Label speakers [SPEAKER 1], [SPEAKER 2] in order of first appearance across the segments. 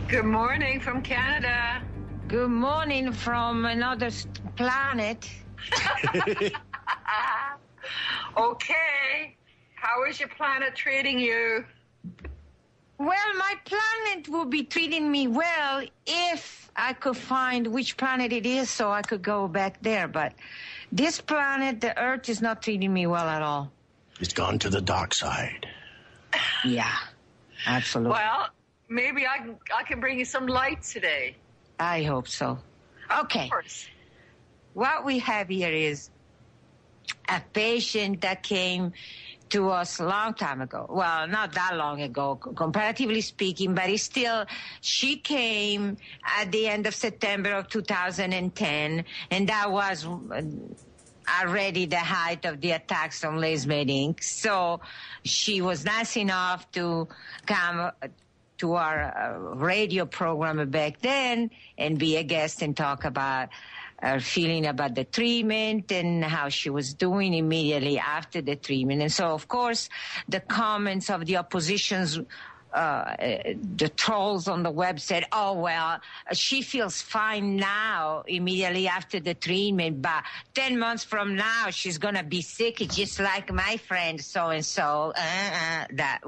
[SPEAKER 1] Good morning from Canada.
[SPEAKER 2] Good morning from another planet.
[SPEAKER 1] Okay. How is your planet treating you?
[SPEAKER 2] Well, my planet would be treating me well if I could find which planet it is so I could go back there. But this planet, the Earth, is not treating me well at all.
[SPEAKER 3] It's gone to the dark side.
[SPEAKER 2] Yeah, absolutely.
[SPEAKER 1] Well, maybe I can bring you some light today.
[SPEAKER 2] I hope so. Okay.
[SPEAKER 1] Of course.
[SPEAKER 2] What we have here is a patient that came to us a long time ago. Well, not that long ago, comparatively speaking, but it's still, she came at the end of September of 2010, and that was already the height of the attacks on Lase Med Inc. So she was nice enough to come to our radio program back then and be a guest and talk about her feeling about the treatment and how she was doing immediately after the treatment. And so, of course, the comments of the oppositions, the trolls on the web said, oh, well, she feels fine now, immediately after the treatment, but 10 months from now, she's going to be sick, just like my friend so-and-so that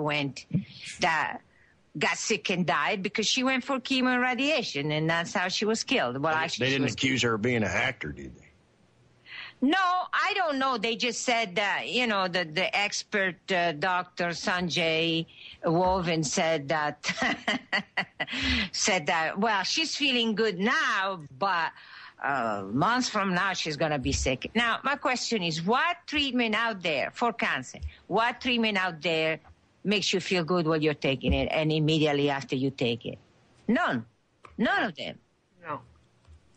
[SPEAKER 2] got sick and died because she went for chemo and radiation, and that's how she was killed. Well, actually,
[SPEAKER 3] they didn't accuse her of being a actor, did they?
[SPEAKER 2] No, I don't know. They just said that, the expert Dr. Sanjay Woven said that, well, she's feeling good now, but months from now, she's going to be sick. Now, my question is, what treatment out there for cancer, what treatment out there makes you feel good while you're taking it and immediately after you take it? None of them.
[SPEAKER 1] No.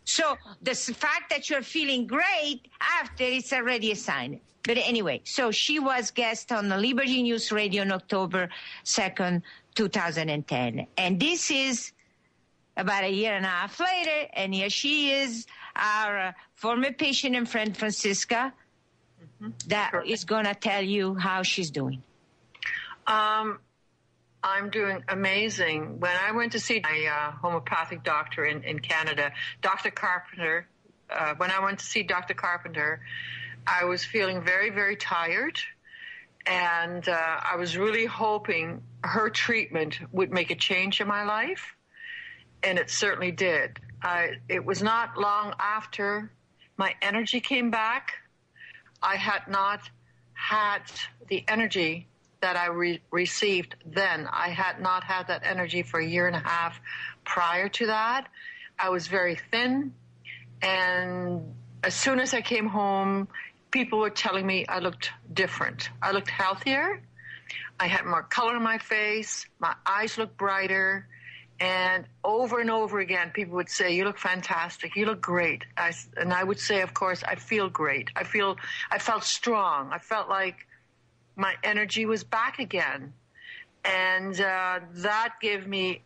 [SPEAKER 2] So the fact that you're feeling great after, it's already a sign. But anyway, so she was guest on the Liberty News Radio on October 2nd, 2010. And this is about a year and a half later, and here she is, our former patient and friend, Francesca, that is going to tell you how she's doing.
[SPEAKER 1] I'm doing amazing. When I went to see my homeopathic doctor in Canada, Dr. Carpenter, when I went to see Dr. Carpenter, I was feeling very, very tired, and I was really hoping her treatment would make a change in my life, and it certainly did. It was not long after my energy came back. I had not had the energy that I received then. I had not had that energy for a year and a half prior to that. I was very thin, and as soon as I came home, people were telling me I looked different. I looked healthier. I had more color in my face. My eyes looked brighter. And over again, people would say, you look fantastic. You look great. And I would say, of course, I feel great. I felt strong. I felt like my energy was back again. And that gave me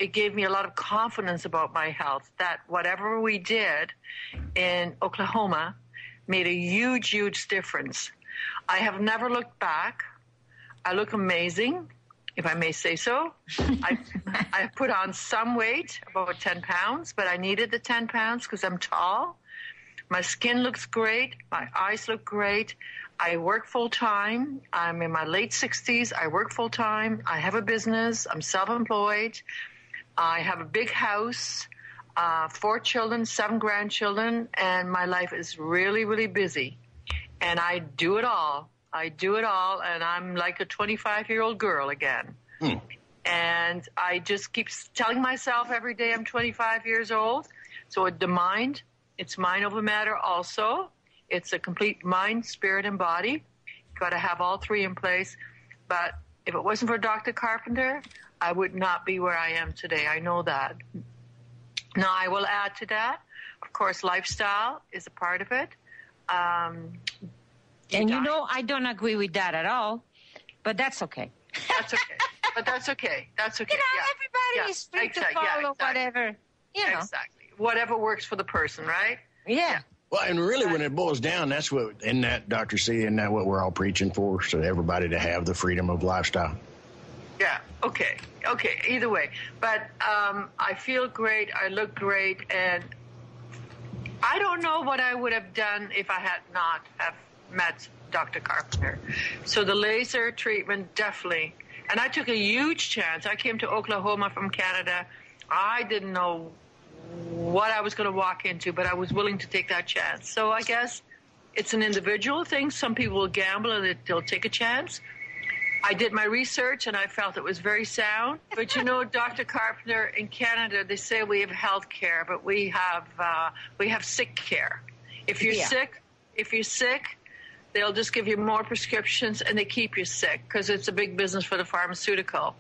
[SPEAKER 1] a lot of confidence about my health, that whatever we did in Oklahoma made a huge, huge difference. I have never looked back. I look amazing, if I may say so. I put on some weight, about 10 pounds, but I needed the 10 pounds because I'm tall. My skin looks great. My eyes look great. I work full-time. I'm in my late 60s. I work full-time. I have a business. I'm self-employed. I have a big house, 4 children, 7 grandchildren, and my life is really, really busy. And I do it all. And I'm like a 25-year-old girl again. And I just keep telling myself every day I'm 25 years old. So the mind, it's mind over matter also. It's a complete mind, spirit, and body. You've got to have all 3 in place. But if it wasn't for Dr. Carpenter, I would not be where I am today. I know that. Now, I will add to that, of course, lifestyle is a part of it.
[SPEAKER 2] And I don't agree with that at all, but that's okay.
[SPEAKER 1] That's okay. But that's okay. That's okay.
[SPEAKER 2] Everybody is free to follow whatever,
[SPEAKER 1] Exactly. Whatever works for the person, right?
[SPEAKER 2] Yeah.
[SPEAKER 3] Well, and really, when it boils down, that's what, isn't that, Dr. C, isn't that what we're all preaching for? So everybody to have the freedom of lifestyle.
[SPEAKER 1] Yeah. Okay. Either way, but I feel great. I look great, and I don't know what I would have done if I had not have met Dr. Carpenter. So the laser treatment, definitely. And I took a huge chance. I came to Oklahoma from Canada. I didn't know what I was going to walk into, but I was willing to take that chance. So I guess it's an individual thing. Some people will gamble and they'll take a chance. I did my research and I felt it was very sound. But you know, Dr. Carpenter, in Canada, they say we have health care, but we have sick care. If you're sick, they'll just give you more prescriptions and they keep you sick because it's a big business for the pharmaceutical.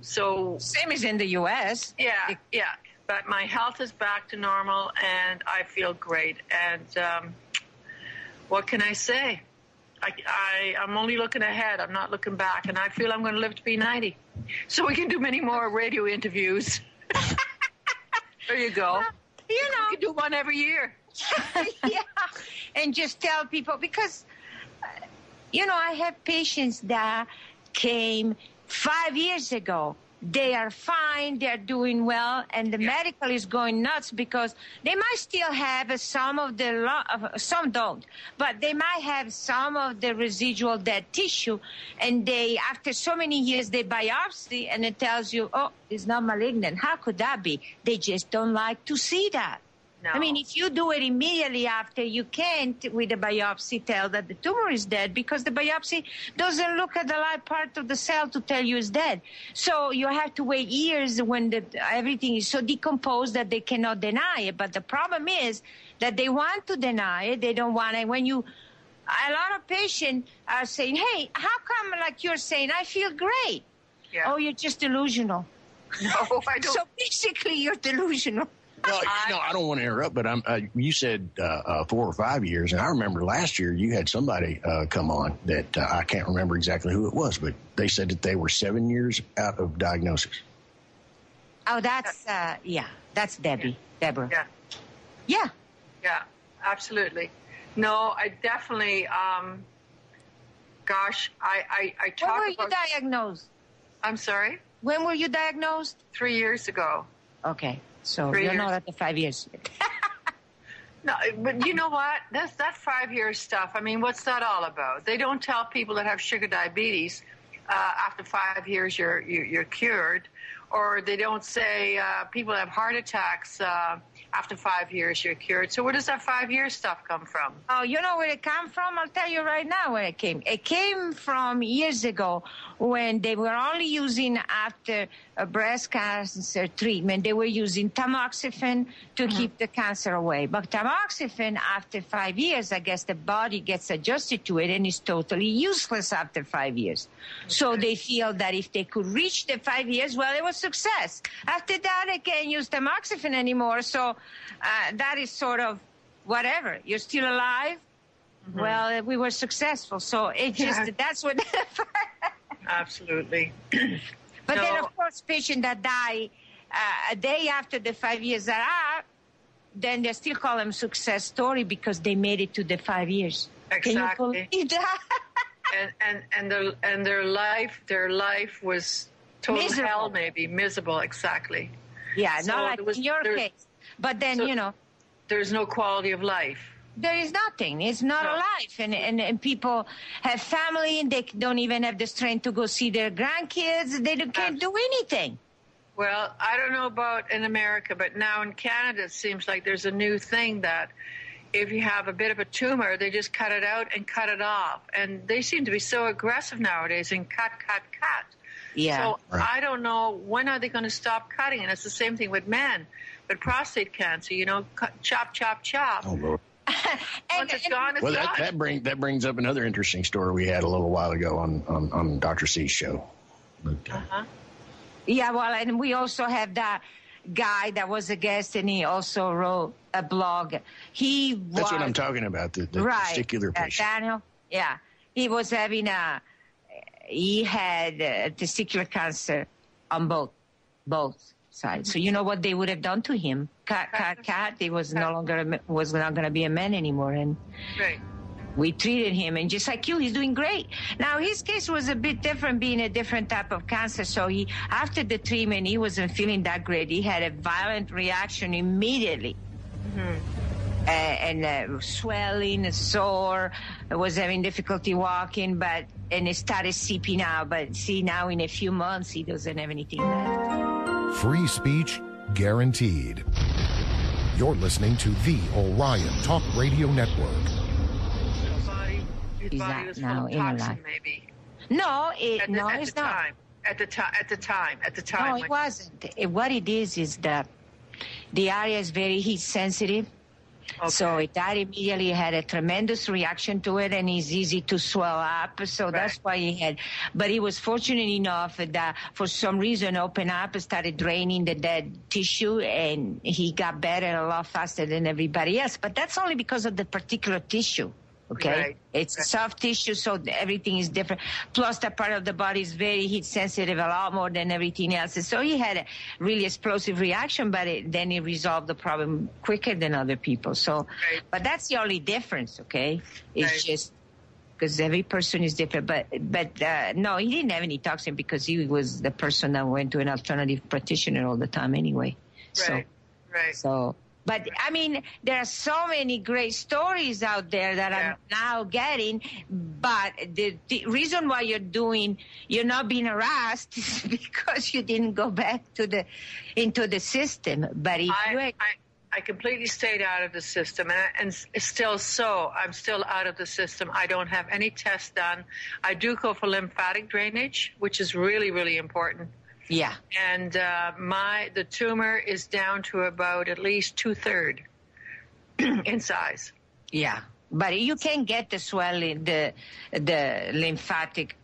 [SPEAKER 1] So
[SPEAKER 2] same as in the U.S.
[SPEAKER 1] Yeah. But my health is back to normal and I feel great. And what can I say? I'm only looking ahead. I'm not looking back. And I feel I'm going to live to be 90. So we can do many more radio interviews. There you go.
[SPEAKER 2] Well, you know.
[SPEAKER 1] We can do one every year.
[SPEAKER 2] Yeah. And just tell people, because, I have patients that came 5 years ago. They are fine, they're doing well, and the medical is going nuts because they might still have some don't, but they might have some of the residual dead tissue, and after so many years, they biopsy, and it tells you, oh, it's not malignant. How could that be? They just don't like to see that.
[SPEAKER 1] No.
[SPEAKER 2] I mean, if you do it immediately after, you can't, with the biopsy, tell that the tumor is dead because the biopsy doesn't look at the live part of the cell to tell you it's dead. So you have to wait years when everything is so decomposed that they cannot deny it. But the problem is that they want to deny it. They don't want it. A lot of patients are saying, hey, how come, like you're saying, I feel great?
[SPEAKER 1] Yeah.
[SPEAKER 2] Oh, you're just delusional.
[SPEAKER 1] No, I don't.
[SPEAKER 2] So basically, you're delusional.
[SPEAKER 3] Well, I don't want to interrupt, but you said 4 or 5 years, and I remember last year you had somebody come on that I can't remember exactly who it was, but they said that they were 7 years out of diagnosis.
[SPEAKER 2] Oh, that's Debbie, Deborah.
[SPEAKER 1] Yeah, absolutely. No, I definitely, I talk
[SPEAKER 2] When were you diagnosed?
[SPEAKER 1] I'm sorry?
[SPEAKER 2] When were you diagnosed?
[SPEAKER 1] 3 years ago.
[SPEAKER 2] Okay. So
[SPEAKER 1] 3
[SPEAKER 2] you're
[SPEAKER 1] years.
[SPEAKER 2] not at the 5 years.
[SPEAKER 1] No, but you know what? That's that 5 year stuff. I mean, what's that all about? They don't tell people that have sugar diabetes after 5 years you're cured, or they don't say people that have heart attacks after 5 years you're cured. So where does that 5 year stuff come from?
[SPEAKER 2] Oh, you know where it came from? I'll tell you right now where it came. It came from years ago when they were only using after a breast cancer treatment, they were using tamoxifen to keep the cancer away. But tamoxifen, after 5 years, I guess the body gets adjusted to it and is totally useless after 5 years. Okay. So they feel that if they could reach the 5 years, well, it was success. After that, they can't use tamoxifen anymore. So that is sort of whatever. You're still alive. Mm-hmm. Well, we were successful. So it just, that's what...
[SPEAKER 1] Absolutely.
[SPEAKER 2] But then, of course, patients that die a day after the 5 years are out, then they still call them success story because they made it to the 5 years.
[SPEAKER 1] Exactly.
[SPEAKER 2] Can you believe that?
[SPEAKER 1] and their life was total
[SPEAKER 2] miserable.
[SPEAKER 1] Hell, maybe miserable. Exactly.
[SPEAKER 2] Yeah,
[SPEAKER 1] so
[SPEAKER 2] not like in your case. But then,
[SPEAKER 1] there's no quality of life.
[SPEAKER 2] There is nothing. It's not a life. And people have family and they don't even have the strength to go see their grandkids. They can't do anything.
[SPEAKER 1] Well, I don't know about in America, but now in Canada, it seems like there's a new thing that if you have a bit of a tumor, they just cut it out and cut it off. And they seem to be so aggressive nowadays and cut.
[SPEAKER 2] Yeah.
[SPEAKER 1] So I don't know, when are they going to stop cutting? And it's the same thing with men. But prostate cancer, chop.
[SPEAKER 3] Oh, Lord.
[SPEAKER 1] Once it's gone, it's
[SPEAKER 3] gone. That brings up another interesting story we had a little while ago on Dr. C's show. But,
[SPEAKER 2] yeah, well, and we also have that guy that was a guest, and he also wrote a blog. That's
[SPEAKER 3] what I'm talking about, the testicular patient.
[SPEAKER 2] Daniel, yeah. He was having he had testicular cancer on both sides. So you know what they would have done to him? Cut. He was not going to be a man anymore. And
[SPEAKER 1] right.
[SPEAKER 2] We treated him, and just like you, he's doing great. Now, his case was a bit different, being a different type of cancer. So after the treatment, he wasn't feeling that great. He had a violent reaction immediately. And swelling, sore, was having difficulty walking, and it started seeping out. But see, now in a few months, he doesn't have anything left.
[SPEAKER 4] Free speech guaranteed. You're listening to the Orion Talk Radio Network.
[SPEAKER 1] His body was full of toxin, maybe.
[SPEAKER 2] No, it's not.
[SPEAKER 1] At the time.
[SPEAKER 2] No, it wasn't. What it is that the area is very heat sensitive. Okay. So that immediately had a tremendous reaction to it, and it's easy to swell up. So that's why he had. But he was fortunate enough that for some reason opened up and started draining the dead tissue, and he got better a lot faster than everybody else. But that's only because of the particular tissue. Okay,
[SPEAKER 1] right.
[SPEAKER 2] It's soft tissue, so everything is different. Plus, that part of the body is very heat sensitive, a lot more than everything else. So he had a really explosive reaction, but then he resolved the problem quicker than other people. So, but that's the only difference. Okay, it's just because every person is different. But no, he didn't have any toxin because he was the person that went to an alternative practitioner all the time anyway. So. But, I mean, there are so many great stories out there that I'm now getting. But the reason why you're not being harassed is because you didn't go back into the system. But if
[SPEAKER 1] I completely stayed out of the system, and it's still so. I'm still out of the system. I don't have any tests done. I do go for lymphatic drainage, which is really, really important.
[SPEAKER 2] Yeah.
[SPEAKER 1] And the tumor is down to about at least 2/3 in size.
[SPEAKER 2] Yeah. But you can get the swelling, the lymphatic.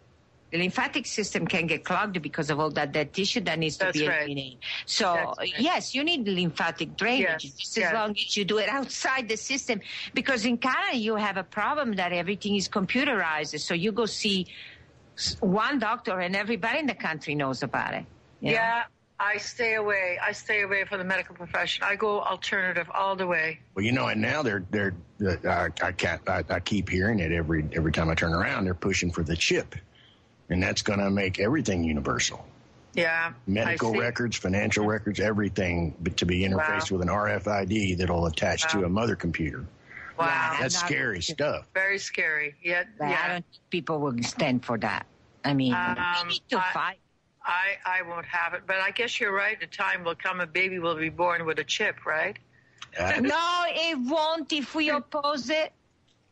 [SPEAKER 2] The lymphatic system can get clogged because of all that dead tissue that needs to be eliminated. So, yes, you need lymphatic drainage, just as long as you do it outside the system. Because in Canada, you have a problem that everything is computerized. So you go see one doctor and everybody in the country knows about it.
[SPEAKER 1] Yeah, I stay away. I stay away from the medical profession. I go alternative all the way.
[SPEAKER 3] Well, and now I keep hearing it every time I turn around. They're pushing for the chip, and that's going to make everything universal.
[SPEAKER 1] Yeah,
[SPEAKER 3] medical records, financial records, everything to be interfaced with an RFID that'll attach to a mother computer.
[SPEAKER 1] Wow,
[SPEAKER 3] that's scary stuff.
[SPEAKER 1] Very scary.
[SPEAKER 2] I don't think people will stand for that. I mean, we need to fight.
[SPEAKER 1] I won't have it, but I guess you're right. The time will come, a baby will be born with a chip, right?
[SPEAKER 2] No, it won't if we oppose it.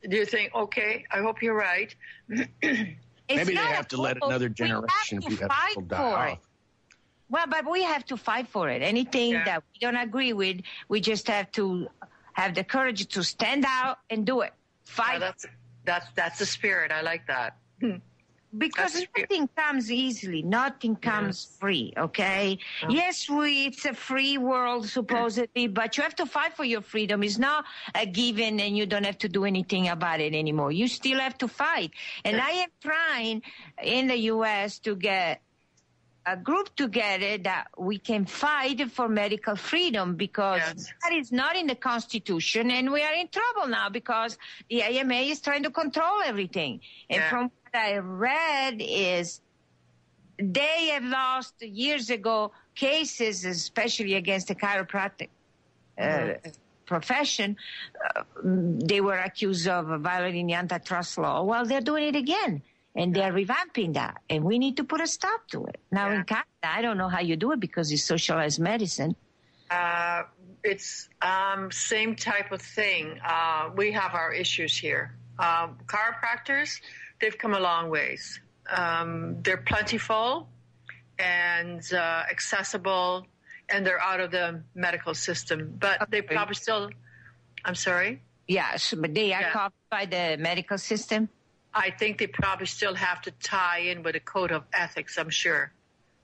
[SPEAKER 1] Do you think? Okay, I hope you're right.
[SPEAKER 3] Maybe they have to let another generation of people die off.
[SPEAKER 2] Well, but we have to fight for it. Anything that we don't agree with, we just have to have the courage to stand out and do it. Fight.
[SPEAKER 1] That's the spirit. I like that.
[SPEAKER 2] Because nothing comes easily. Nothing comes free, okay? Yes, it's a free world, supposedly, but you have to fight for your freedom. It's not a given and you don't have to do anything about it anymore. You still have to fight. And I am trying in the U.S. to get a group together that we can fight for medical freedom, because that is not in the Constitution, and we are in trouble now because the AMA is trying to control everything. And from what I read is they have lost years ago cases, especially against the chiropractic profession. They were accused of violating the antitrust law. Well, they're doing it again. And they're revamping that, and we need to put a stop to it. Now, in Canada, I don't know how you do it because it's socialized medicine.
[SPEAKER 1] It's same type of thing. We have our issues here. Chiropractors, they've come a long ways. They're plentiful and accessible, and they're out of the medical system. But they probably still, I'm sorry?
[SPEAKER 2] Yes, but they are covered by the medical system?
[SPEAKER 1] I think they probably still have to tie in with a code of ethics, I'm sure.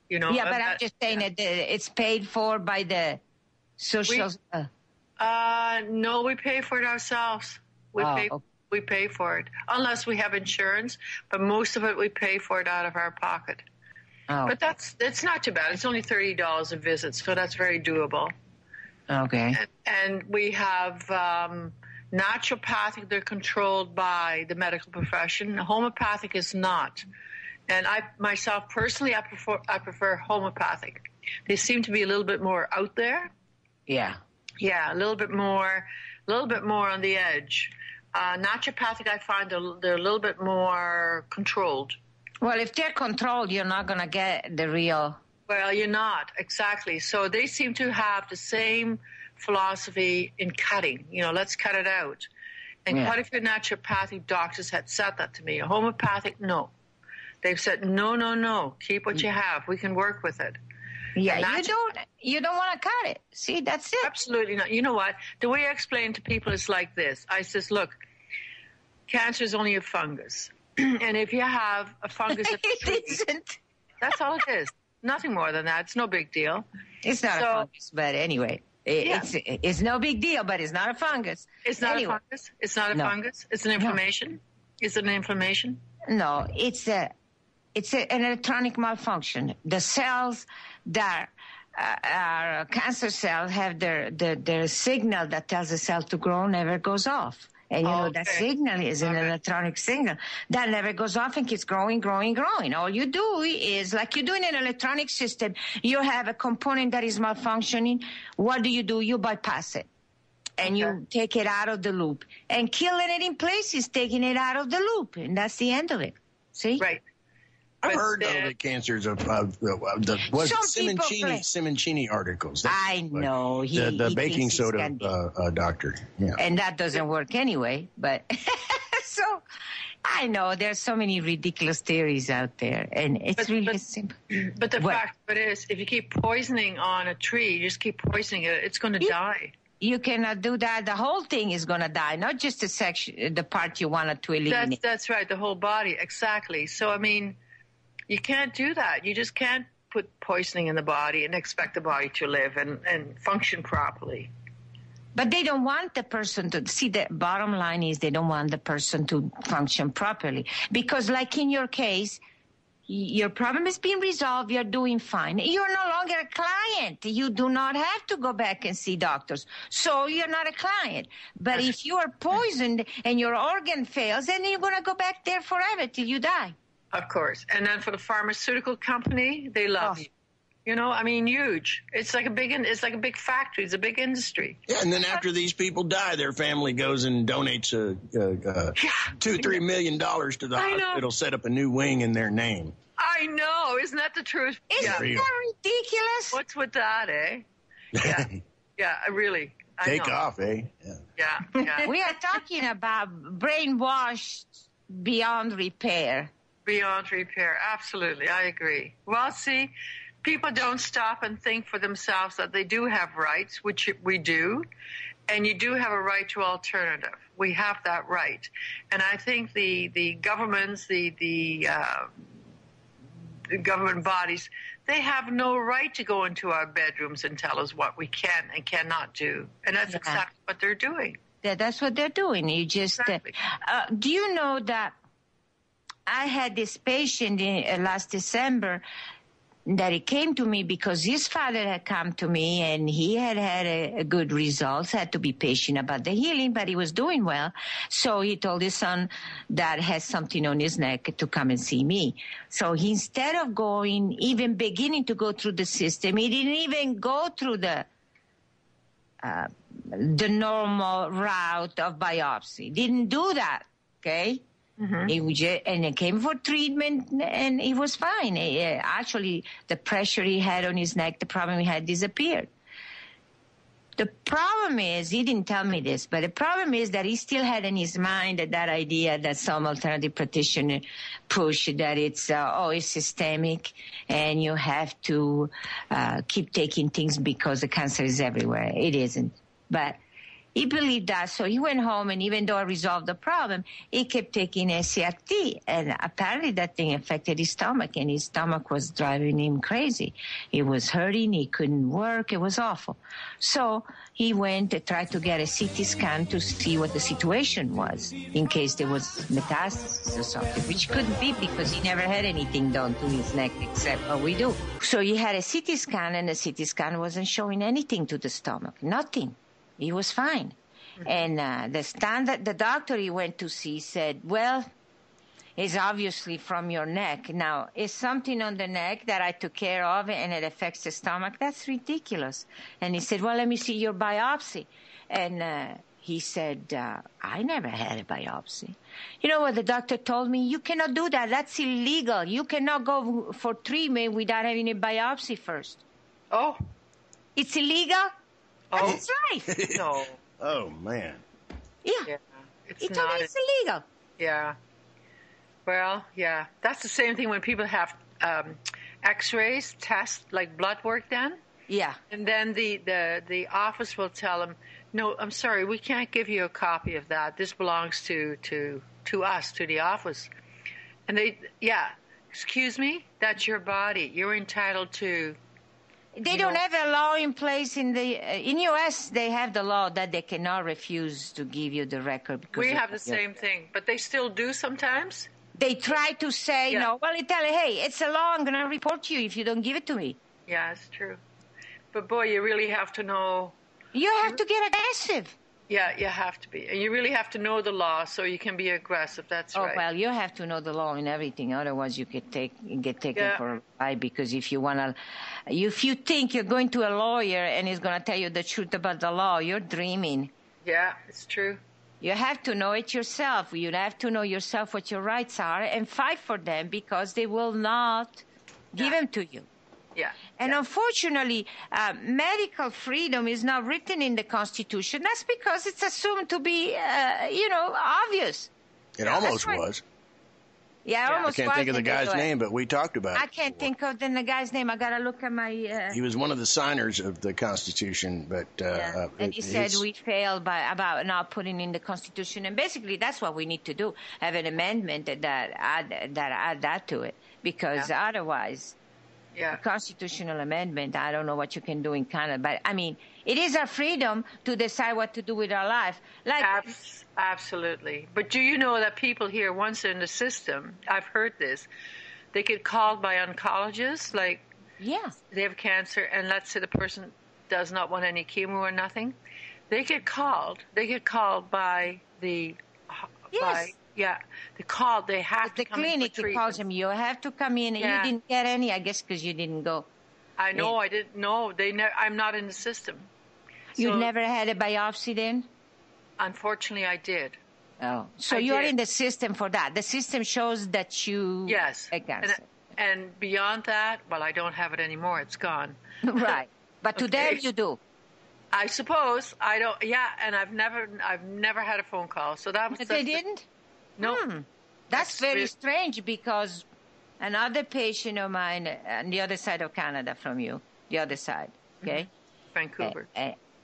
[SPEAKER 2] But I'm just saying that it's paid for by the social...
[SPEAKER 1] No, we pay for it ourselves. We pay for it, unless we have insurance. But most of it, we pay for it out of our pocket. But it's not too bad. It's only $30 a visit, so that's very doable.
[SPEAKER 2] Okay.
[SPEAKER 1] And we have Naturopathic, they're controlled by the medical profession. Homeopathic is not. And I myself personally, I prefer homeopathic. They seem to be a little bit more out there.
[SPEAKER 2] Yeah.
[SPEAKER 1] Yeah, a little bit more on the edge. Naturopathic, I find they're a little bit more controlled.
[SPEAKER 2] Well, if they're controlled, you're not going to get the real.
[SPEAKER 1] Well, you're not, exactly. So they seem to have the same philosophy in cutting. Let's cut it out. And quite a few naturopathic doctors had said that to me. A homeopathic, no. They've said, no, keep what you have. We can work with it.
[SPEAKER 2] Yeah, you don't want to cut it. See, that's it.
[SPEAKER 1] Absolutely not. You know what? The way I explain to people is like this. I says, look, cancer is only a fungus. And if you have a fungus,
[SPEAKER 2] it isn't.
[SPEAKER 1] That's all it is. Nothing more than that. It's no big deal.
[SPEAKER 2] It's not a fungus, but anyway, it's no big deal. But it's not a fungus.
[SPEAKER 1] It's not a fungus. It's not a fungus. It's an inflammation. No. Is it an inflammation?
[SPEAKER 2] No, it's an electronic malfunction. The cells that are cancer cells have their signal that tells the cell to grow never goes off. And that signal is an electronic signal that never goes off and keeps growing. All you do is, like you do in an electronic system, you have a component that is malfunctioning. What do? You bypass it. And you take it out of the loop. And killing it in place is taking it out of the loop. And that's the end of it. See?
[SPEAKER 1] Right.
[SPEAKER 3] I've heard of the cancers of the Simoncini articles.
[SPEAKER 2] I know.
[SPEAKER 3] The baking soda doctor. Yeah.
[SPEAKER 2] And that doesn't work anyway. But so I know there's so many ridiculous theories out there. And it's really simple.
[SPEAKER 1] But the fact of it is, if you keep poisoning on a tree, you just keep poisoning it, it's going to die.
[SPEAKER 2] You cannot do that. The whole thing is going to die, not just the part you wanted to eliminate.
[SPEAKER 1] That's right, the whole body, exactly. So, I mean, you can't do that. You just can't put poisoning in the body and expect the body to live and function properly.
[SPEAKER 2] But they don't want the person to, see, the bottom line is they don't want the person to function properly. Because like in your case, your problem is being resolved, you're doing fine. You're no longer a client. You do not have to go back and see doctors. So you're not a client. But if you are poisoned and your organ fails, then you're going to go back there forever till you die.
[SPEAKER 1] Of course. And then for the pharmaceutical company, they love you. I mean, huge. It's like a big factory. It's a big industry.
[SPEAKER 3] Yeah, and then after these people die, their family goes and donates $2-3 million to the hospital, set up a new wing in their name.
[SPEAKER 1] I know. Isn't that the truth?
[SPEAKER 2] Isn't that ridiculous?
[SPEAKER 1] What's with that, eh? Yeah. Yeah, really.
[SPEAKER 3] Take off, eh?
[SPEAKER 1] Yeah.
[SPEAKER 2] We are talking about brainwashed beyond repair.
[SPEAKER 1] Beyond repair. Absolutely. I agree. Well, see, people don't stop and think for themselves that they do have rights, which we do, and you do have a right to alternative. We have that right. And I think the governments, the government bodies, they have no right to go into our bedrooms and tell us what we can and cannot do. And that's exactly what they're doing.
[SPEAKER 2] That's what they're doing. You just, do you know that I had this patient last December that he came to me because his father had come to me and he had a good results, had to be patient about the healing, but he was doing well. So he told his son that has something on his neck to come and see me. So he, instead of beginning to go through the system, he didn't even go through the normal route of biopsy. Didn't do that, okay? Mm-hmm. And he came for treatment, and he was fine. Actually, the pressure he had on his neck, the problem he had disappeared. The problem is, he didn't tell me this, but the problem is that he still had in his mind that idea that some alternative practitioner push, that it's systemic, and you have to keep taking things because the cancer is everywhere. It isn't. But he believed that, so he went home, and even though I resolved the problem, he kept taking SCRT, and apparently that thing affected his stomach, and his stomach was driving him crazy. He was hurting, he couldn't work, it was awful. So he went to try to get a CT scan to see what the situation was, in case there was metastasis or something, which couldn't be because he never had anything done to his neck except what we do. So he had a CT scan, and the CT scan wasn't showing anything to the stomach, nothing. He was fine. And the doctor he went to see said, well, it's obviously from your neck. Now, it's something on the neck that I took care of and it affects the stomach. That's ridiculous. And he said, well, let me see your biopsy. And he said, I never had a biopsy. You know what the doctor told me? You cannot do that. That's illegal. You cannot go for treatment without having a biopsy first.
[SPEAKER 1] Oh.
[SPEAKER 2] It's illegal?
[SPEAKER 1] Oh.
[SPEAKER 2] That's life.
[SPEAKER 1] No.
[SPEAKER 3] Oh, man.
[SPEAKER 2] Yeah. He told me it's illegal.
[SPEAKER 1] Yeah. Well, yeah. That's the same thing when people have x-rays, tests, like blood work done.
[SPEAKER 2] Yeah.
[SPEAKER 1] And then the office will tell them, no, I'm sorry, we can't give you a copy of that. This belongs to us, to the office. And excuse me, that's your body. You're entitled to.
[SPEAKER 2] They don't have a law in place in U.S. They have the law that they cannot refuse to give you the record. Because
[SPEAKER 1] we have the same thing, but they still do sometimes.
[SPEAKER 2] They try to say, no, well, they tell you, hey, it's a law, I'm going to report you if you don't give it to me.
[SPEAKER 1] Yeah, it's true. But boy, you really have to know.
[SPEAKER 2] You have to get aggressive. Yeah,
[SPEAKER 1] you have to be. And you really have to know the law so you can be aggressive. That's right.
[SPEAKER 2] Oh, well, you have to know the law and everything. Otherwise, you could get taken for a ride because if you think you're going to a lawyer and he's going to tell you the truth about the law, you're dreaming.
[SPEAKER 1] Yeah, it's true.
[SPEAKER 2] You have to know it yourself. You have to know yourself what your rights are and fight for them because they will not give them to you.
[SPEAKER 1] Yeah.
[SPEAKER 2] And unfortunately, medical freedom is not written in the Constitution. That's because it's assumed to be, obvious.
[SPEAKER 3] It almost was.
[SPEAKER 2] Yeah, almost was.
[SPEAKER 3] I can't think of the guy's name, but we talked about it.
[SPEAKER 2] I can't think of the guy's name. I got to look at my...
[SPEAKER 3] He was one of the signers of the Constitution, but...
[SPEAKER 2] and he said we failed about not putting in the Constitution. And basically, that's what we need to do, have an amendment that add that to it. Because otherwise...
[SPEAKER 1] Yeah.
[SPEAKER 2] A constitutional amendment, I don't know what you can do in Canada, but I mean, it is our freedom to decide what to do with our life.
[SPEAKER 1] Absolutely. But do you know that people here, once they're in the system, I've heard this, they get called by oncologists, like they have cancer, and let's say the person does not want any chemo or nothing. They get called by the... They have to come in for treatment. The clinic calls them. You have to come in. You didn't get any, I guess, because you didn't go. I know. I didn't know. I'm not in the system.
[SPEAKER 2] You never had a biopsy then?
[SPEAKER 1] Unfortunately, I did.
[SPEAKER 2] Oh, so you're in the system for that. The system shows that you had cancer.
[SPEAKER 1] And beyond that, well, I don't have it anymore. It's gone.
[SPEAKER 2] Right. But to them, you do.
[SPEAKER 1] I suppose. I don't. Yeah, and I've never had a phone call. So that was.
[SPEAKER 2] They didn't.
[SPEAKER 1] No.
[SPEAKER 2] That's very strange because another patient of mine on the other side of Canada from you, the other side, okay?
[SPEAKER 1] Vancouver.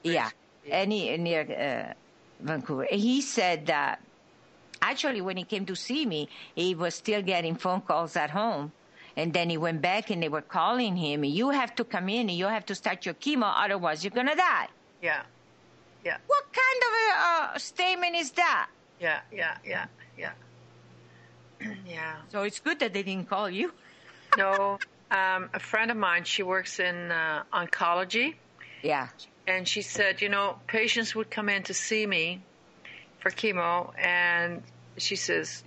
[SPEAKER 2] Near Vancouver. He said that actually when he came to see me, he was still getting phone calls at home. And then he went back and they were calling him, you have to come in and you have to start your chemo, otherwise you're going to die.
[SPEAKER 1] Yeah.
[SPEAKER 2] What kind of a statement is that?
[SPEAKER 1] Yeah.
[SPEAKER 2] So it's good that they didn't call you.
[SPEAKER 1] No. A friend of mine, she works in oncology.
[SPEAKER 2] Yeah.
[SPEAKER 1] And she said, patients would come in to see me for chemo, and she says,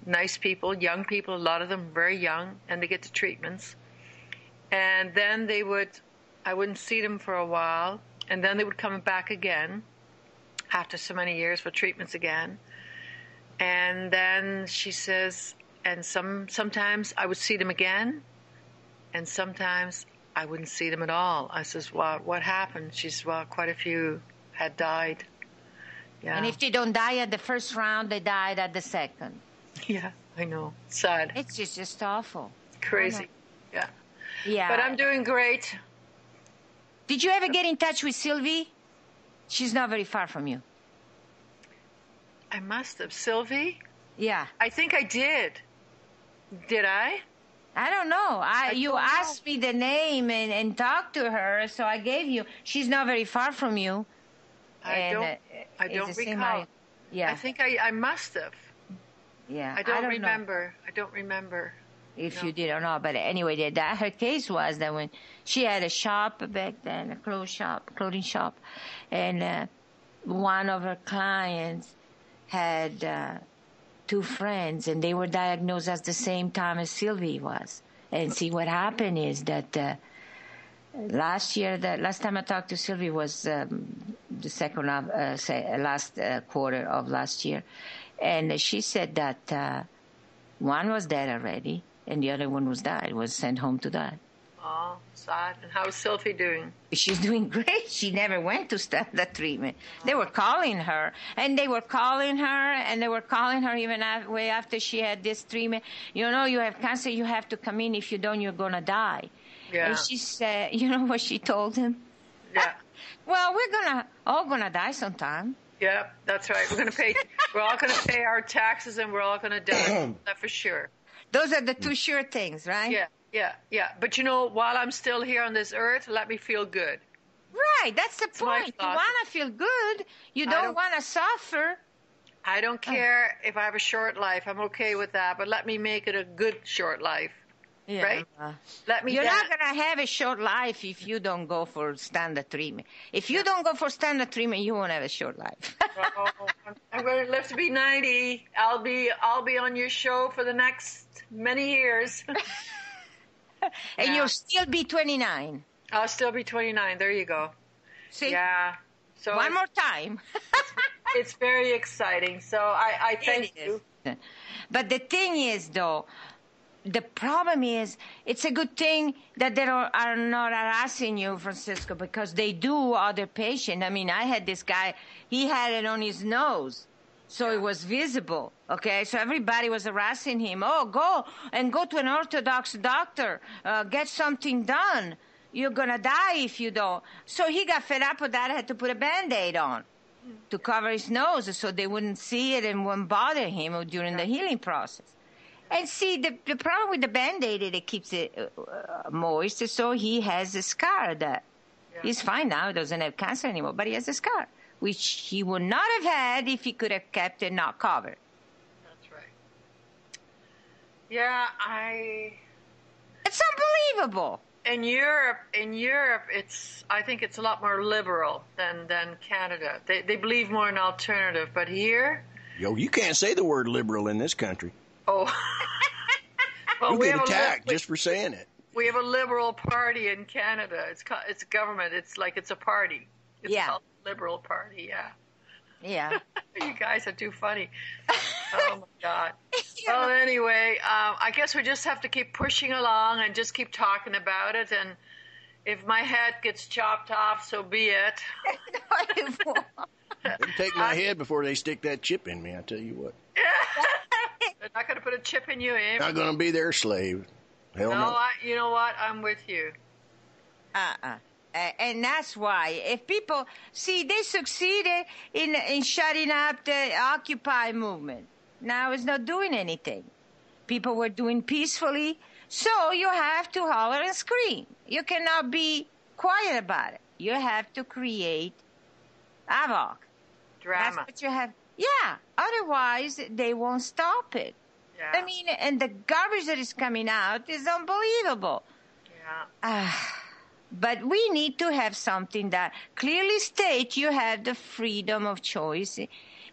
[SPEAKER 1] nice people, young people, a lot of them very young, and they get the treatments. And then I wouldn't see them for a while, and then they would come back again after so many years for treatments again. And then she says, and sometimes I would see them again, and sometimes I wouldn't see them at all. I says, well, what happened? She says, well, quite a few had died. Yeah.
[SPEAKER 2] And if they don't die at the first round, they died at the second.
[SPEAKER 1] Yeah, I know. Sad.
[SPEAKER 2] It's just awful.
[SPEAKER 1] Crazy. Yeah.
[SPEAKER 2] Yeah.
[SPEAKER 1] But I'm doing great.
[SPEAKER 2] Did you ever get in touch with Sylvie? She's not very far from you.
[SPEAKER 1] I must have. Sylvie?
[SPEAKER 2] Yeah.
[SPEAKER 1] I think I did. Did I?
[SPEAKER 2] I don't know. You asked me the name and talked to her, so I gave you. She's not very far from you.
[SPEAKER 1] I don't recall.
[SPEAKER 2] Yeah.
[SPEAKER 1] I think I must have.
[SPEAKER 2] Yeah.
[SPEAKER 1] I don't remember. I don't remember.
[SPEAKER 2] If you did or not. But anyway, her case was that when she had a shop back then, a clothing shop, and one of her clients had 2 friends, and they were diagnosed at the same time as Sylvie was. And see, what happened is that last time I talked to Sylvie was the second of last quarter of last year, and she said that one was dead already, and the other one was sent home to die.
[SPEAKER 1] Oh, sad. And how's Sylvie doing?
[SPEAKER 2] She's doing great. She never went to start that treatment. They were calling her, and they were calling her even way after she had this treatment. You know, you have cancer, you have to come in. If you don't, you're going to die. Yeah. And she said, you know what she told him?
[SPEAKER 1] Yeah.
[SPEAKER 2] Well, we're all going to die sometime.
[SPEAKER 1] Yeah, that's right. We're all going to pay our taxes, and we're all going to die. That's for sure.
[SPEAKER 2] Those are the 2 sure things, right?
[SPEAKER 1] Yeah. But you know, while I'm still here on this earth, let me feel good.
[SPEAKER 2] Right, that's the point. You want to feel good. You don't want to suffer.
[SPEAKER 1] I don't care if I have a short life. I'm okay with that. But let me make it a good short life. Yeah. Right? You're not going to have a short life if you don't go for standard treatment. If you don't go for standard treatment, you won't have a short life. I'm going to live to be 90. I'll be on your show for the next many years.
[SPEAKER 2] And you'll still be 29.
[SPEAKER 1] I'll still be 29. There you go.
[SPEAKER 2] See?
[SPEAKER 1] Yeah. So
[SPEAKER 2] one more time.
[SPEAKER 1] It's very exciting. So I thank you.
[SPEAKER 2] But the thing is, though, the problem is, it's a good thing that they are not harassing you, Francesca, because they do other patients. I mean, I had this guy, he had it on his nose. So it was visible, okay? So everybody was harassing him. Oh, go to an Orthodox doctor. Get something done. You're going to die if you don't. So he got fed up with that, had to put a Band-Aid on to cover his nose so they wouldn't see it and wouldn't bother him during the healing process. And see, the problem with the Band-Aid is it keeps it moist, so he has a scar that he's fine now. He doesn't have cancer anymore, but he has a scar, which he would not have had if he could have kept it not covered.
[SPEAKER 1] That's right. Yeah,
[SPEAKER 2] It's unbelievable.
[SPEAKER 1] In Europe, I think it's a lot more liberal than Canada. They believe more in alternative, but here...
[SPEAKER 3] Yo, you can't say the word liberal in this country.
[SPEAKER 1] Oh. Well,
[SPEAKER 3] you'll get attacked just for saying it.
[SPEAKER 1] We have a liberal party in Canada. It's government. It's like it's a party. It's called the Liberal Party,
[SPEAKER 2] Yeah.
[SPEAKER 1] You guys are too funny. Oh, my God. Well, anyway, I guess we just have to keep pushing along and just keep talking about it. And if my head gets chopped off, so be it.
[SPEAKER 2] No, it won't.
[SPEAKER 3] They'll take my head before they stick that chip in me, I tell you what.
[SPEAKER 1] They're not going to put a chip in you, eh?
[SPEAKER 3] Not going to be their slave. Hell no.
[SPEAKER 1] You know what? I'm with you.
[SPEAKER 2] And that's why, if people see, they succeeded in shutting up the Occupy movement. Now it's not doing anything. People were doing peacefully, so you have to holler and scream. You cannot be quiet about it. You have to create havoc.
[SPEAKER 1] Drama.
[SPEAKER 2] That's what you have. Yeah. Otherwise, they won't stop it.
[SPEAKER 1] Yeah.
[SPEAKER 2] I mean, and the garbage that is coming out is unbelievable.
[SPEAKER 1] Yeah.
[SPEAKER 2] But we need to have something that clearly states you have the freedom of choice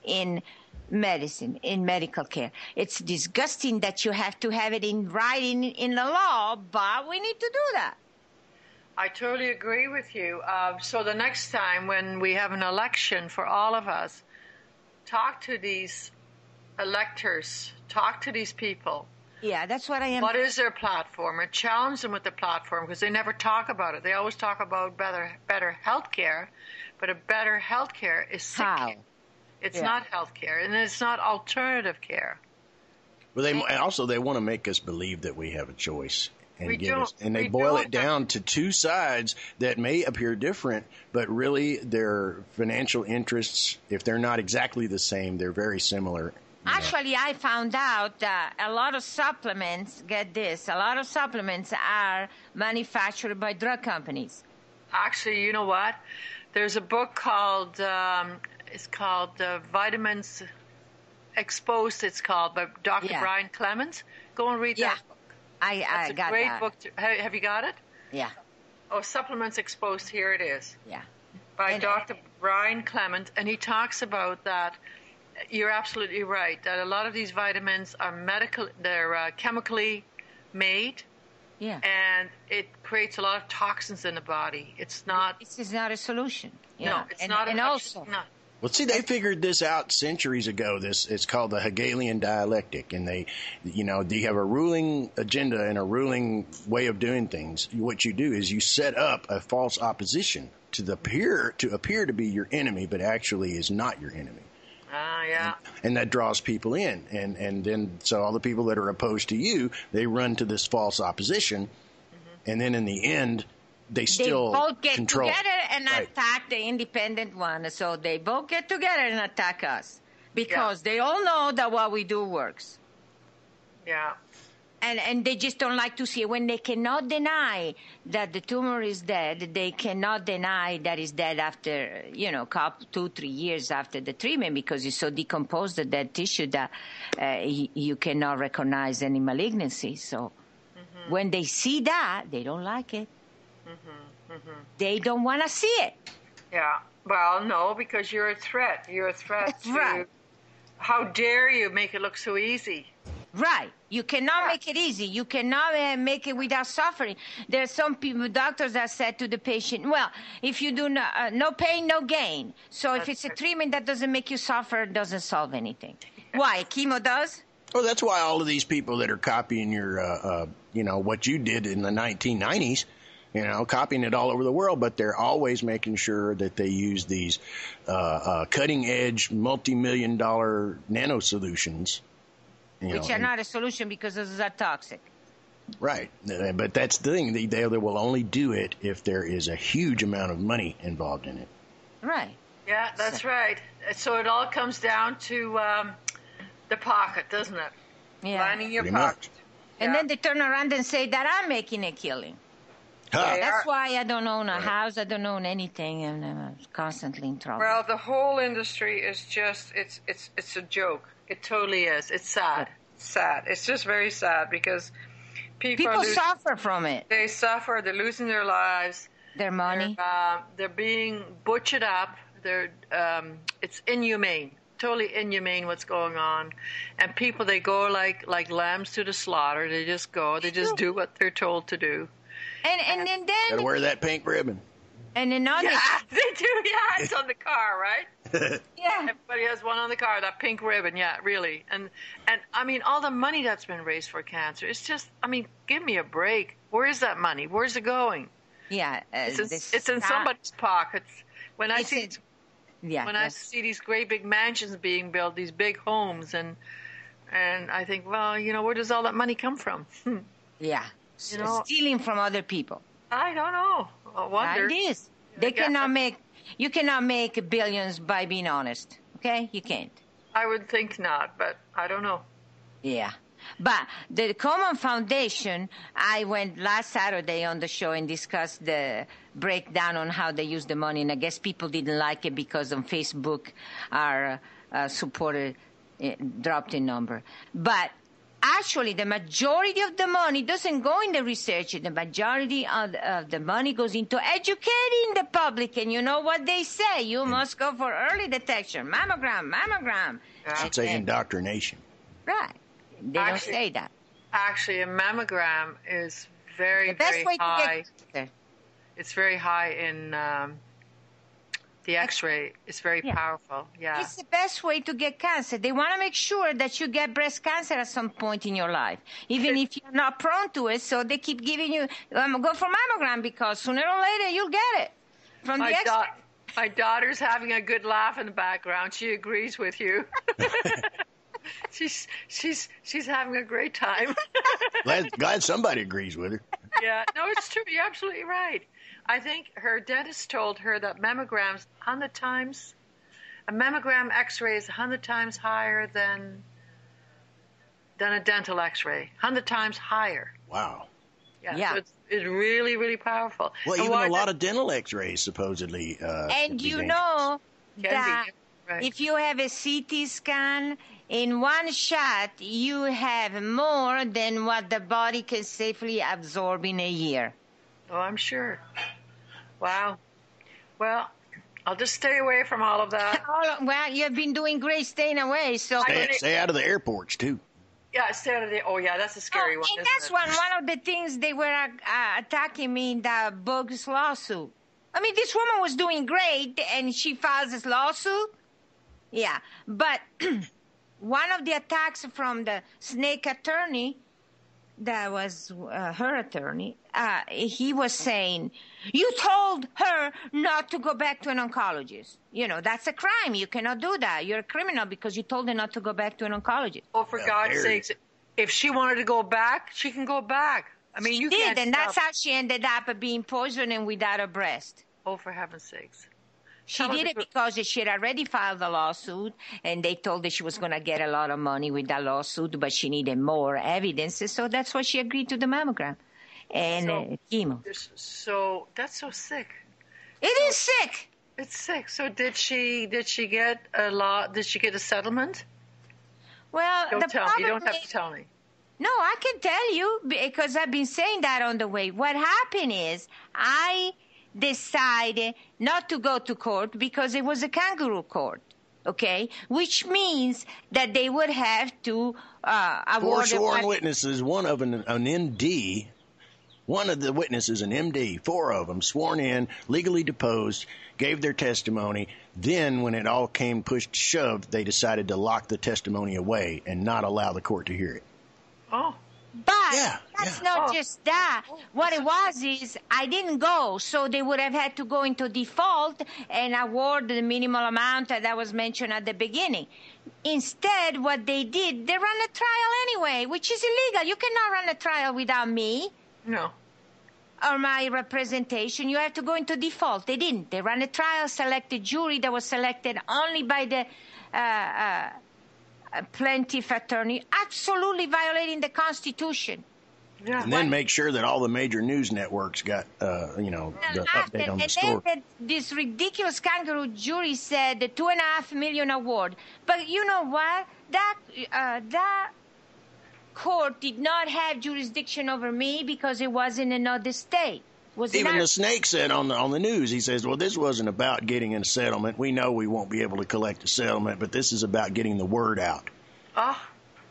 [SPEAKER 2] in medicine, in medical care. It's disgusting that you have to have it in writing in the law, but we need to do that.
[SPEAKER 1] I totally agree with you. So the next time when we have an election for all of us, talk to these electors, talk to these people.
[SPEAKER 2] Yeah, that's what I am.
[SPEAKER 1] What is their platform? And challenge them with the platform, because they never talk about it. They always talk about better health care, but a better health care is sick care. It's not health care, and it's not alternative care.
[SPEAKER 3] Well, they want to make us believe that we have a choice. And they
[SPEAKER 1] we
[SPEAKER 3] boil
[SPEAKER 1] don't
[SPEAKER 3] it down to two sides that may appear different, but really their financial interests, if they're not exactly the same, they're very similar.
[SPEAKER 2] Actually, I found out that a lot of supplements, get this, a lot of supplements are manufactured by drug companies.
[SPEAKER 1] Actually, you know what? There's a book called, it's called Vitamins Exposed, it's called, by Dr. Brian Clemens. Go and read that book.
[SPEAKER 2] I got that.
[SPEAKER 1] It's a great book. Have you got it?
[SPEAKER 2] Yeah.
[SPEAKER 1] Oh, Supplements Exposed, here it is.
[SPEAKER 2] Yeah.
[SPEAKER 1] By Dr. Ryan Clement, and he talks about that. You're absolutely right, that a lot of these vitamins are they're chemically made.
[SPEAKER 2] Yeah.
[SPEAKER 1] And it creates a lot of toxins in the body. It's not.
[SPEAKER 2] This is not a solution. Yeah.
[SPEAKER 1] No, it's not.
[SPEAKER 2] And also.
[SPEAKER 1] Not.
[SPEAKER 3] Well, see, they figured this out centuries ago. It's called the Hegelian dialectic, and they have a ruling agenda and a ruling way of doing things. What you do is you set up a false opposition to appear to be your enemy, but actually is not your enemy.
[SPEAKER 1] Yeah.
[SPEAKER 3] And that draws people in, and then so all the people that are opposed to you, they run to this false opposition, and then in the end. They
[SPEAKER 2] both get
[SPEAKER 3] control.
[SPEAKER 2] Together and attack the independent one. So they both get together and attack us because they all know that what we do works.
[SPEAKER 1] Yeah.
[SPEAKER 2] And they just don't like to see it. When they cannot deny that the tumor is dead, they cannot deny that it's dead after, 2-3 years after the treatment because it's so decomposed, the dead tissue, that you cannot recognize any malignancy. So when they see that, they don't like it. They don't want to see it.
[SPEAKER 1] Yeah. Well, no, because you're a threat. You're a threat to.
[SPEAKER 2] Right.
[SPEAKER 1] How dare you make it look so easy?
[SPEAKER 2] Right. You cannot make it easy. You cannot make it without suffering. There are some doctors that said to the patient, well, if you do no pain, no gain. So if it's a treatment that doesn't make you suffer, it doesn't solve anything. Why? Chemo does?
[SPEAKER 3] Well, that's why all of these people that are copying your, what you did in the 1990s, copying it all over the world, but they're always making sure that they use these cutting-edge, multi-million-dollar nano solutions.
[SPEAKER 2] Which are not a solution because those are toxic.
[SPEAKER 3] Right. But that's the thing. They will only do it if there is a huge amount of money involved in it.
[SPEAKER 2] Right.
[SPEAKER 1] Yeah, that's right. So it all comes down to the pocket, doesn't it?
[SPEAKER 2] Yeah.
[SPEAKER 1] Lining your
[SPEAKER 3] Pretty
[SPEAKER 1] pocket.
[SPEAKER 3] much.
[SPEAKER 2] And then they turn around and say that I'm making a killing. That's why I don't own a house. I don't own anything, and I'm constantly in trouble.
[SPEAKER 1] Well, the whole industry is just, it's a joke. It totally is. It's sad. Sad. It's just very sad because people
[SPEAKER 2] suffer from it.
[SPEAKER 1] They suffer. They're losing their lives.
[SPEAKER 2] Their money.
[SPEAKER 1] They're being butchered up. It's inhumane. Totally inhumane what's going on. And people, they go like lambs to the slaughter. They just go. They just do what they're told to do.
[SPEAKER 2] And then
[SPEAKER 3] gotta wear that pink ribbon.
[SPEAKER 2] And another.
[SPEAKER 1] Yeah, they do. Yeah, it's on the car, right?
[SPEAKER 2] Yeah.
[SPEAKER 1] Everybody has one on the car, that pink ribbon. Yeah, really. And I mean, all the money that's been raised for cancer. It's just, I mean, give me a break. Where is that money? Where's it going?
[SPEAKER 2] Yeah.
[SPEAKER 1] It's in somebody's pockets. When I see these great big mansions being built, these big homes, and I think, well, where does all that money come from?
[SPEAKER 2] Yeah. Stealing from other people.
[SPEAKER 1] I don't know. I wonder.
[SPEAKER 2] It is. You cannot make billions by being honest. Okay? You can't.
[SPEAKER 1] I would think not, but I don't know.
[SPEAKER 2] Yeah. But the Common Foundation, I went last Saturday on the show and discussed the breakdown on how they use the money, and I guess people didn't like it because on Facebook our supporter dropped in number. But actually, the majority of the money doesn't go in the research. The majority of the money goes into educating the public. And you know what they say? You must go for early detection. Mammogram.
[SPEAKER 3] I should say indoctrination.
[SPEAKER 2] Right. They don't say that.
[SPEAKER 1] Actually, a mammogram is very, very high. It's very high in the X-ray. It's very powerful. Yeah.
[SPEAKER 2] It's the best way to get cancer. They want to make sure that you get breast cancer at some point in your life, even if you're not prone to it. So they keep giving you, go for mammogram because sooner or later you'll get it from the X-ray.
[SPEAKER 1] My daughter's having a good laugh in the background. She agrees with you. She's having a great time.
[SPEAKER 3] glad somebody agrees with her.
[SPEAKER 1] Yeah, no, it's true. You're absolutely right. I think her dentist told her that mammograms 100 times, a mammogram X-ray is 100 times higher than a dental X-ray. 100 times higher.
[SPEAKER 3] Wow.
[SPEAKER 1] Yeah. So it's really, really powerful.
[SPEAKER 3] Well, and even a lot of dental X-rays supposedly.
[SPEAKER 2] And you know that if you have a CT scan, in one shot, you have more than what the body can safely absorb in a year.
[SPEAKER 1] Oh, I'm sure. Wow. Well, I'll just stay away from all of that.
[SPEAKER 2] Well, you've been doing great staying away. So
[SPEAKER 3] Stay out of the airports, too.
[SPEAKER 1] Yeah, stay out of the... Oh, yeah, that's a scary one,
[SPEAKER 2] and
[SPEAKER 1] isn't
[SPEAKER 2] that's
[SPEAKER 1] it?
[SPEAKER 2] one of the things they were attacking me in the bogus lawsuit. I mean, this woman was doing great, and she files this lawsuit. Yeah, but one of the attacks from the snake attorney, that was her attorney, he was saying, you told her not to go back to an oncologist. You know, that's a crime. You cannot do that. You're a criminal because you told her not to go back to an oncologist.
[SPEAKER 1] Oh, for God's sakes, if she wanted to go back, she can go back. I mean,
[SPEAKER 2] she
[SPEAKER 1] you
[SPEAKER 2] did,
[SPEAKER 1] can't
[SPEAKER 2] and
[SPEAKER 1] stop.
[SPEAKER 2] that's how she ended up being poisoned and without a breast.
[SPEAKER 1] Oh, for heaven's sakes.
[SPEAKER 2] She did it because she had already filed a lawsuit, and they told her she was going to get a lot of money with that lawsuit, but she needed more evidence, so that's why she agreed to the mammogram and chemo.
[SPEAKER 1] So that's so sick.
[SPEAKER 2] It is sick.
[SPEAKER 1] It's sick. So did she get a settlement?
[SPEAKER 2] Well,
[SPEAKER 1] Don't tell me. You don't have to tell me.
[SPEAKER 2] No, I can tell you because I've been saying that on the way. What happened is I decided not to go to court because it was a kangaroo court, okay? Which means that they would have to award...
[SPEAKER 3] 4 sworn witnesses, one of an MD, one of the witnesses, an MD, 4 of them sworn in, legally deposed, gave their testimony. Then when it all came pushed to shove, they decided to lock the testimony away and not allow the court to hear it.
[SPEAKER 1] Oh.
[SPEAKER 2] But that's not just that. What it was is I didn't go, so they would have had to go into default and award the minimal amount that was mentioned at the beginning. Instead, what they did, they ran a trial anyway, which is illegal. You cannot run a trial without me.
[SPEAKER 1] No.
[SPEAKER 2] Or my representation. You have to go into default. They didn't. They ran a trial, selected jury that was selected only by the plaintiff attorney, absolutely violating the Constitution.
[SPEAKER 1] Yeah.
[SPEAKER 3] And then make sure that all the major news networks got, the update on the story.
[SPEAKER 2] And then this ridiculous kangaroo jury said the $2.5 million award. But you know what? That court did not have jurisdiction over me because it was in another state.
[SPEAKER 3] Even the snake said on the news, he says, well, this wasn't about getting a settlement. We know we won't be able to collect a settlement, but this is about getting the word out.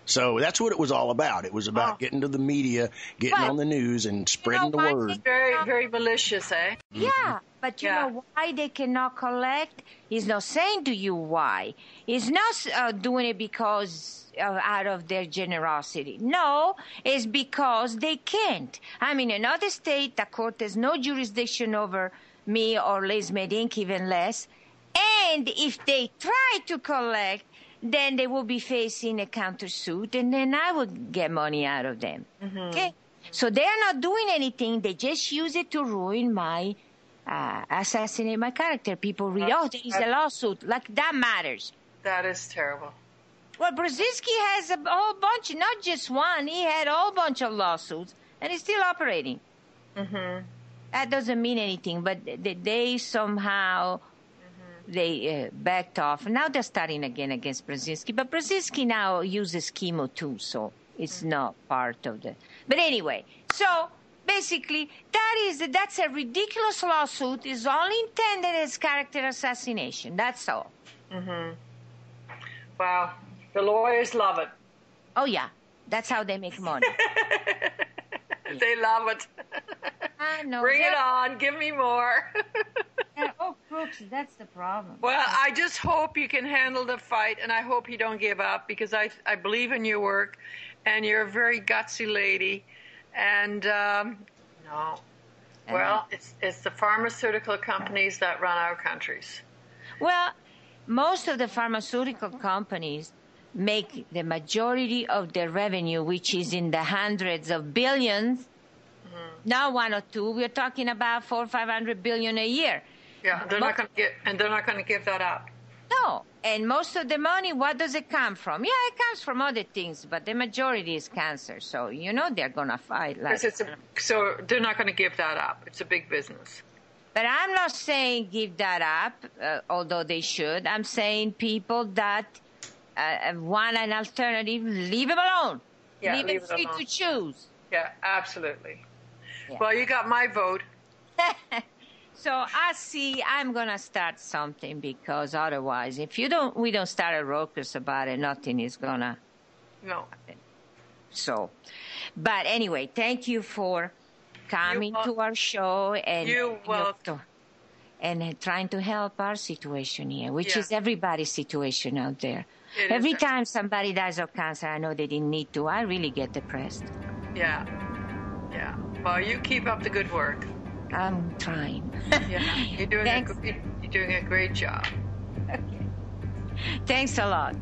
[SPEAKER 3] So that's what it was all about. It was about getting to the media, getting on the news, and spreading the word.
[SPEAKER 1] Very, very malicious, eh?
[SPEAKER 2] Yeah, but you know why they cannot collect? He's not saying to you why. He's not doing it because out of their generosity. No, it's because they can't. I'm in another state. The court has no jurisdiction over me or Lase Med Inc, even less. And if they try to collect, then they will be facing a countersuit, and then I will get money out of them. Mm-hmm. Okay? So they're not doing anything. They just use it to ruin my, assassinate my character. People read, there is a lawsuit. Like, that matters.
[SPEAKER 1] That is terrible.
[SPEAKER 2] Well, Brzezinski has a whole bunch, not just one. He had a whole bunch of lawsuits, and he's still operating. Mm-hmm. That doesn't mean anything, but they somehow... They backed off. Now they're starting again against Brzezinski. But Brzezinski now uses chemo too, so it's not part of the... But anyway, so basically that's a ridiculous lawsuit. It's only intended as character assassination. That's all.
[SPEAKER 1] Mm-hmm. Wow. The lawyers love it.
[SPEAKER 2] Oh, yeah. That's how they make money.
[SPEAKER 1] They love it.
[SPEAKER 2] I know.
[SPEAKER 1] Bring it on. Give me more.
[SPEAKER 2] Crooks, that's the problem.
[SPEAKER 1] Well, I just hope you can handle the fight, and I hope you don't give up, because I believe in your work, and you're a very gutsy lady. And, it's the pharmaceutical companies that run our countries.
[SPEAKER 2] Well, most of the pharmaceutical companies make the majority of their revenue, which is in the hundreds of billions, not 1 or 2. We're talking about 400 or 500 billion a year.
[SPEAKER 1] Yeah, they're not going to give that up.
[SPEAKER 2] No, and most of the money, what does it come from? Yeah, it comes from other things, but the majority is cancer. So they're going to fight.
[SPEAKER 1] So they're not going to give that up. It's a big business.
[SPEAKER 2] But I'm not saying give that up, although they should. I'm saying people that want an alternative, leave them alone.
[SPEAKER 1] Yeah,
[SPEAKER 2] leave them free to choose.
[SPEAKER 1] Yeah, absolutely. Yeah. Well, you got my vote.
[SPEAKER 2] So I see I'm going to start something, because otherwise, if we don't start a ruckus about it, nothing is going to.
[SPEAKER 1] No.
[SPEAKER 2] So, but anyway, thank you for coming to our show and trying to help our situation here, which is everybody's situation out there. Every time somebody dies of cancer, I know they didn't need to. I really get depressed.
[SPEAKER 1] Yeah. Yeah. Well, you keep up the good work.
[SPEAKER 2] I'm trying.
[SPEAKER 1] Yeah. You're doing a great job.
[SPEAKER 2] Okay. Thanks a lot.